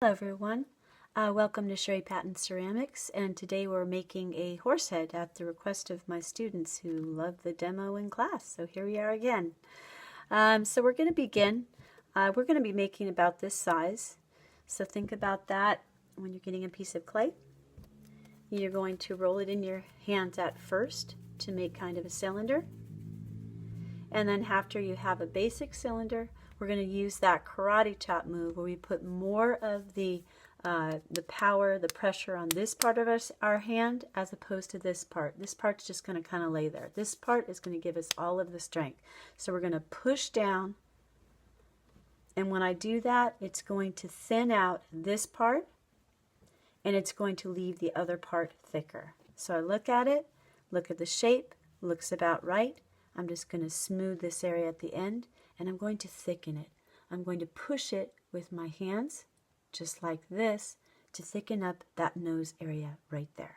Hello everyone, welcome to Sherry Patton Ceramics, and today we're making a horse head at the request of my students who love the demo in class. So here we are again. So we're going to begin. We're going to be making about this size. So think about that when you're getting a piece of clay. You're going to roll it in your hands at first to make kind of a cylinder. And then after you have a basic cylinder, we're going to use that karate chop move where we put more of the power, the pressure on this part of our hand as opposed to this part. This part's just going to kind of lay there. This part is going to give us all of the strength. So we're going to push down, and when I do that, it's going to thin out this part, and it's going to leave the other part thicker. So I look at it, look at the shape, looks about right. I'm just going to smooth this area at the end, and I'm going to thicken it. I'm going to push it with my hands, just like this, to thicken up that nose area right there.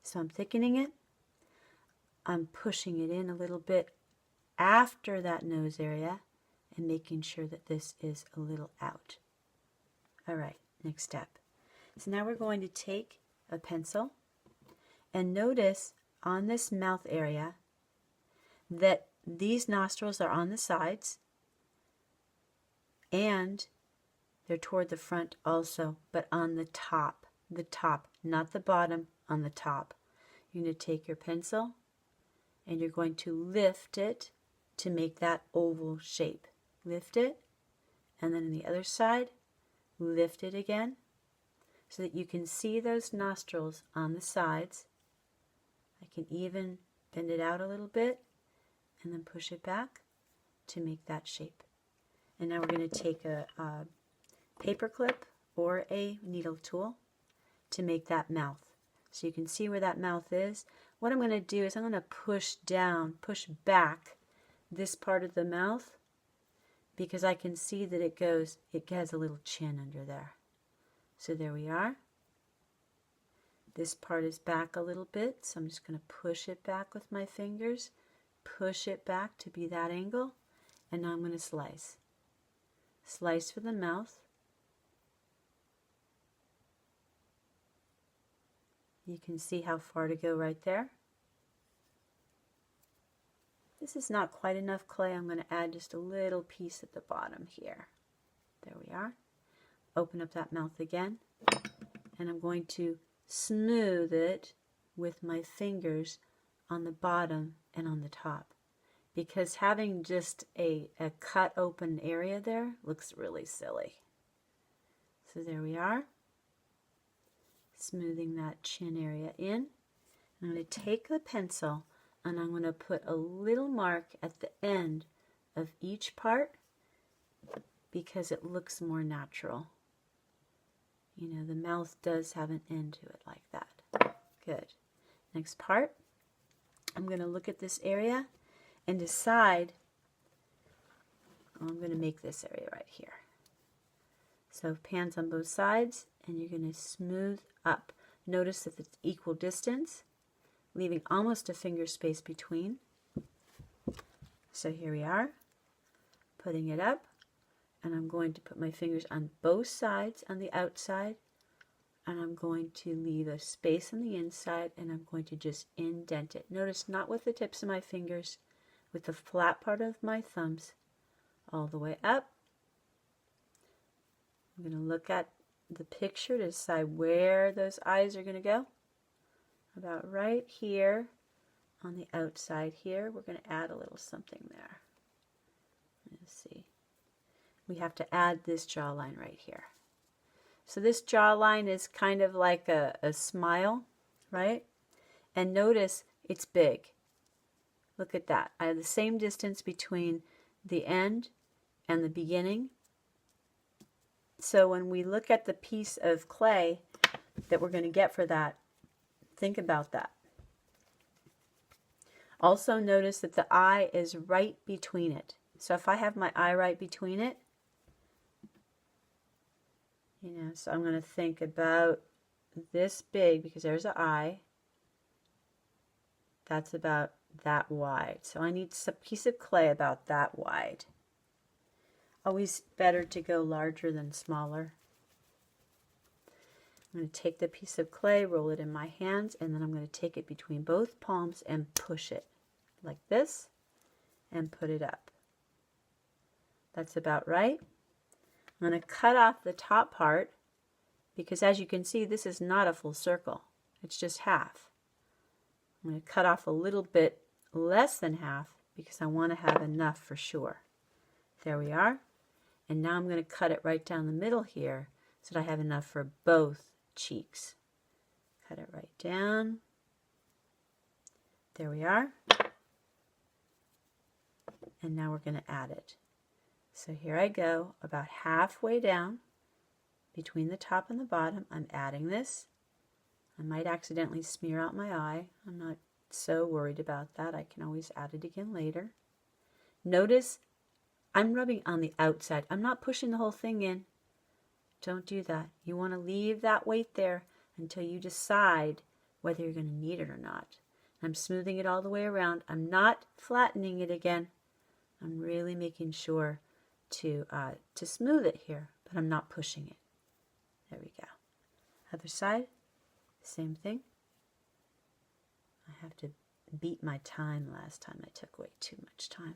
So I'm thickening it. I'm pushing it in a little bit after that nose area and making sure that this is a little out. All right, next step. So now we're going to take a pencil and notice on this mouth area that these nostrils are on the sides and they're toward the front also, but on the top, not the bottom, on the top. You're going to take your pencil and you're going to lift it to make that oval shape. Lift it, and then on the other side, lift it again so that you can see those nostrils on the sides. I can even bend it out a little bit and then push it back to make that shape. And now we're going to take a paper clip or a needle tool to make that mouth. So you can see where that mouth is. What I'm going to do is I'm going to push back this part of the mouth because I can see that it has a little chin under there. So there we are. This part is back a little bit, so I'm just going to push it back with my fingers. Push it back to be that angle, and now I'm going to slice. Slice for the mouth. You can see how far to go right there. This is not quite enough clay. I'm going to add just a little piece at the bottom here. There we are. Open up that mouth again, and I'm going to smooth it with my fingers on the bottom and on the top, because having just a cut open area there looks really silly. So there we are, smoothing that chin area in. I'm going to take the pencil and I'm going to put a little mark at the end of each part because it looks more natural. You know, the mouth does have an end to it like that. Good. Next part. I'm going to look at this area and decide, I'm going to make this area right here. So pans on both sides, and you're going to smooth up. Notice that it's equal distance, leaving almost a finger space between. So here we are, putting it up, and I'm going to put my fingers on both sides on the outside, and I'm going to leave a space on the inside, and I'm going to just indent it. Notice not with the tips of my fingers, with the flat part of my thumbs all the way up. I'm going to look at the picture to decide where those eyes are going to go. About right here on the outside here, we're going to add a little something there. Let's see. We have to add this jawline right here. So this jawline is kind of like a smile, right? And notice it's big. Look at that. I have the same distance between the end and the beginning. So when we look at the piece of clay that we're going to get for that, think about that. Also notice that the eye is right between it. So if I have my eye right between it, so I'm going to think about this big because there's an eye. That's about that wide. So I need a piece of clay about that wide. Always better to go larger than smaller. I'm going to take the piece of clay, roll it in my hands, and then I'm going to take it between both palms and push it like this and put it up. That's about right. I'm going to cut off the top part because, as you can see, this is not a full circle. It's just half. I'm going to cut off a little bit less than half because I want to have enough for sure. There we are. And now I'm going to cut it right down the middle here so that I have enough for both cheeks. Cut it right down. There we are. And now we're going to add it. So here I go, about halfway down between the top and the bottom. I'm adding this. I might accidentally smear out my eye. I'm not so worried about that. I can always add it again later. Notice I'm rubbing on the outside. I'm not pushing the whole thing in. Don't do that. You want to leave that weight there until you decide whether you're going to need it or not. I'm smoothing it all the way around. I'm not flattening it again. I'm really making sure to smooth it here, but I'm not pushing it. There we go. Other side, same thing. I have to beat my time. Last time I took way too much time.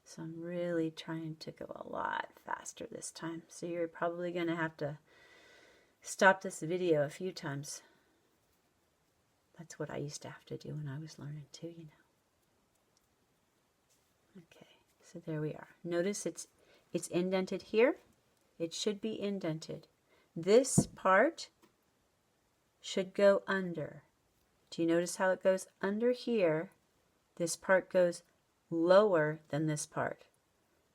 So I'm really trying to go a lot faster this time. So you're probably going to have to stop this video a few times. That's what I used to have to do when I was learning too, you know. Okay, so there we are. Notice it's indented here. It should be indented. This part should go under. Do you notice how it goes under here? This part goes lower than this part,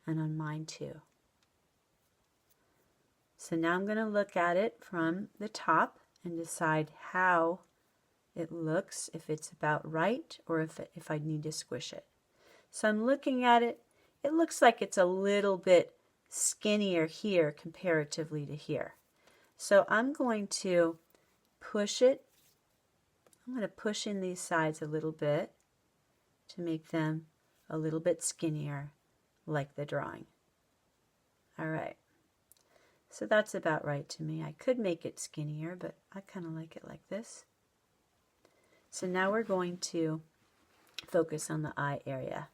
and on mine too. So now I'm going to look at it from the top and decide how it looks, if it's about right or if I need to squish it. So I'm looking at it. It looks like it's a little bit skinnier here comparatively to here. So I'm going to push it. I'm going to push in these sides a little bit to make them a little bit skinnier like the drawing. All right. So that's about right to me. I could make it skinnier, but I kind of like it like this. So now we're going to focus on the eye area.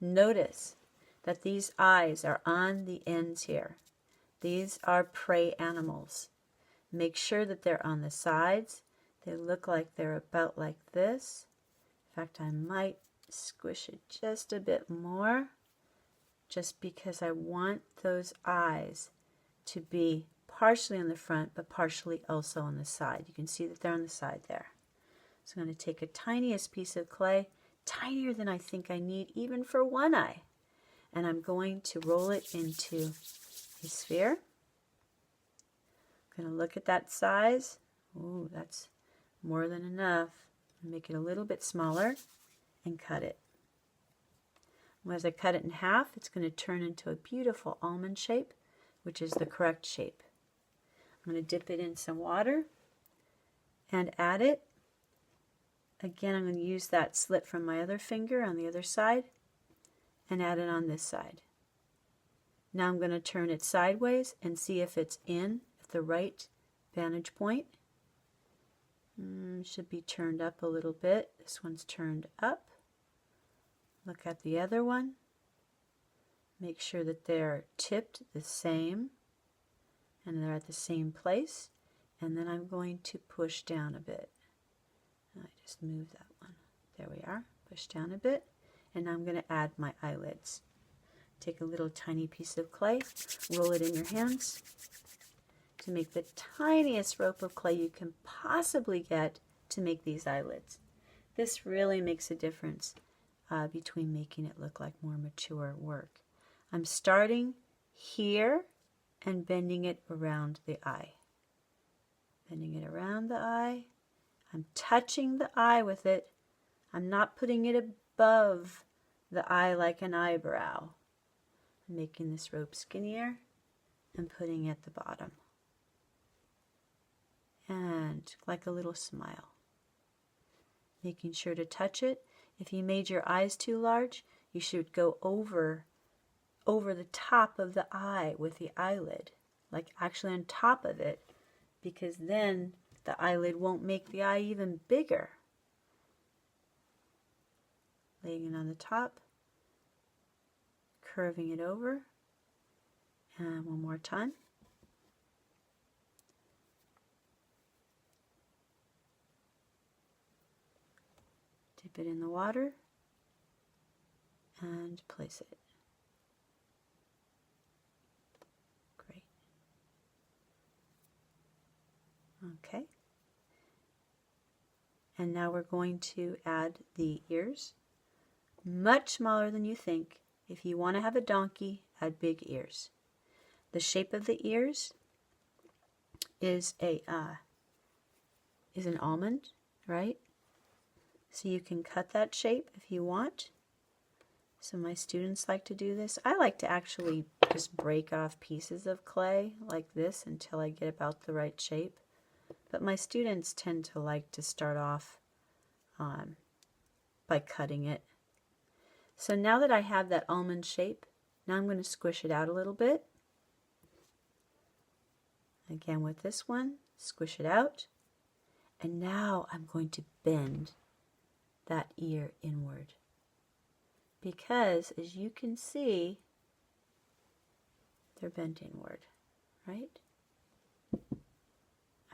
Notice that these eyes are on the ends here. These are prey animals. Make sure that they're on the sides. They look like they're about like this. In fact, I might squish it just a bit more, just because I want those eyes to be partially on the front, but partially also on the side. You can see that they're on the side there. So I'm going to take a tiniest piece of clay, tinier than I think I need even for one eye. And I'm going to roll it into a sphere. I'm going to look at that size. Ooh, that's more than enough. Make it a little bit smaller and cut it. As I cut it in half, it's going to turn into a beautiful almond shape, which is the correct shape. I'm going to dip it in some water and add it. Again, I'm going to use that slit from my other finger on the other side and add it on this side. Now I'm going to turn it sideways and see if it's in at the right vantage point. Should be turned up a little bit. This one's turned up. Look at the other one. Make sure that they're tipped the same and they're at the same place. And then I'm going to push down a bit. I just moved that one. There we are. Push down a bit. And now I'm going to add my eyelids. Take a little tiny piece of clay, roll it in your hands to make the tiniest rope of clay you can possibly get to make these eyelids. This really makes a difference between making it look like more mature work. I'm starting here and bending it around the eye. Bending it around the eye. I'm touching the eye with it. I'm not putting it above the eye like an eyebrow. I'm making this rope skinnier and putting it at the bottom. And like a little smile. Making sure to touch it. If you made your eyes too large, you should go over over the top of the eye with the eyelid, like actually on top of it, because then the eyelid won't make the eye even bigger. Laying it on the top, curving it over, and one more time. Dip it in the water and place it. Great. Okay. And now we're going to add the ears. Much smaller than you think. If you want to have a donkey, add big ears. The shape of the ears is an almond, right? So you can cut that shape if you want. So my students like to do this. I like to actually just break off pieces of clay like this until I get about the right shape. But my students tend to like to start off by cutting it. So now that I have that almond shape, now I'm going to squish it out a little bit. Again with this one, squish it out. And now I'm going to bend that ear inward. Because as you can see, they're bent inward, right? All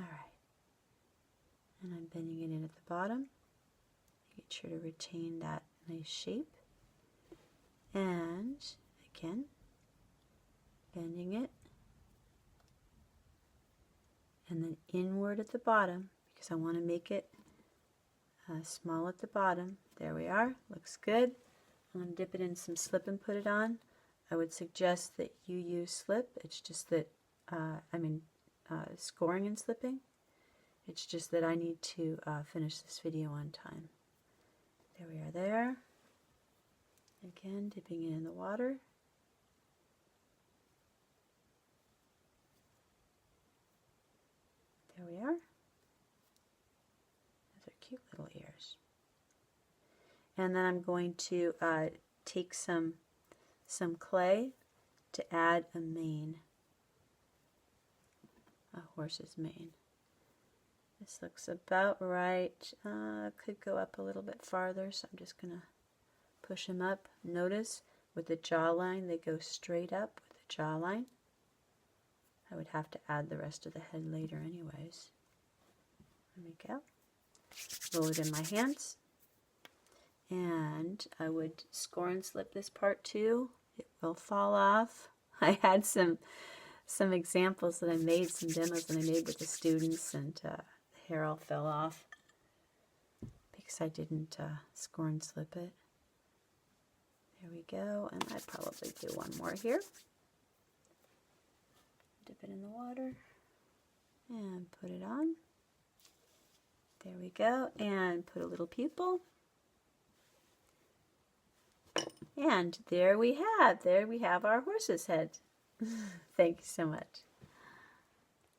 right. And I'm bending it in at the bottom. Make sure to retain that nice shape. And again, bending it. And then inward at the bottom, because I want to make it small at the bottom. There we are. Looks good. I'm going to dip it in some slip and put it on. I would suggest that you use slip. It's just that, scoring and slipping. It's just that I need to finish this video on time. There we are there. Again, dipping it in the water. There we are. Those are cute little ears. And then I'm going to take some clay to add a mane, a horse's mane. This looks about right. Could go up a little bit farther, so I'm just going to push him up. Notice with the jawline, they go straight up with the jawline. I would have to add the rest of the head later anyways. There we go. Roll it in my hands. And I would score and slip this part too. It will fall off. I had some examples that I made, some demos that I made with the students, and the hair all fell off because I didn't score and slip it. There we go, and I'd probably do one more here. Dip it in the water and put it on. There we go, and put a little pupil. And there we have our horse's head. Thank you so much.